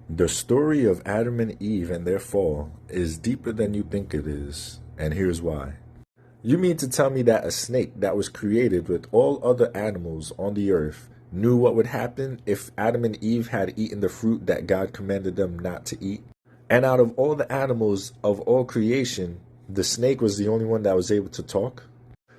The story of Adam and Eve and their fall is deeper than you think it is, and here's why. You mean to tell me that a snake that was created with all other animals on the earth knew what would happen if Adam and Eve had eaten the fruit that God commanded them not to eat? And out of all the animals of all creation, the snake was the only one that was able to talk?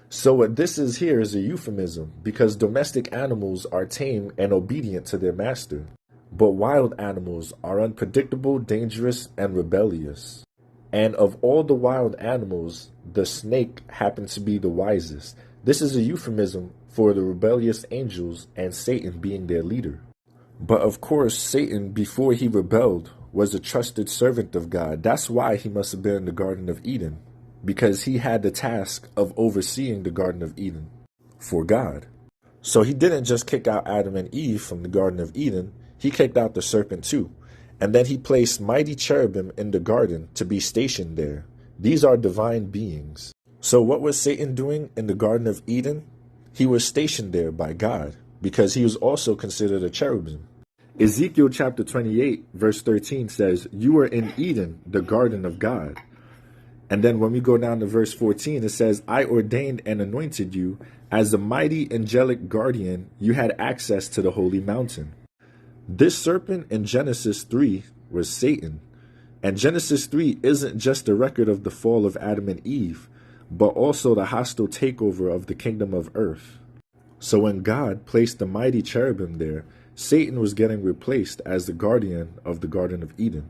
So what this is here is a euphemism because domestic animals are tame and obedient to their master. But wild animals are unpredictable, dangerous, and rebellious. And of all the wild animals, the snake happens to be the wisest. This is a euphemism for the rebellious angels and Satan being their leader. But of course, Satan, before he rebelled, was a trusted servant of God. That's why he must have been in the Garden of Eden, because he had the task of overseeing the Garden of Eden for God. So he didn't just kick out Adam and Eve from the Garden of Eden, he kicked out the serpent too. And then he placed mighty cherubim in the garden to be stationed there. These are divine beings. So what was Satan doing in the Garden of Eden? He was stationed there by God because he was also considered a cherubim. Ezekiel chapter 28 verse 13 says, "You are in Eden, the garden of God." And then when we go down to verse 14, it says, "I ordained and anointed you as a mighty angelic guardian. You had access to the holy mountain." This serpent in Genesis 3 was Satan. And Genesis 3 isn't just a record of the fall of Adam and Eve, but also the hostile takeover of the kingdom of earth. So when God placed the mighty cherubim there, Satan was getting replaced as the guardian of the Garden of Eden.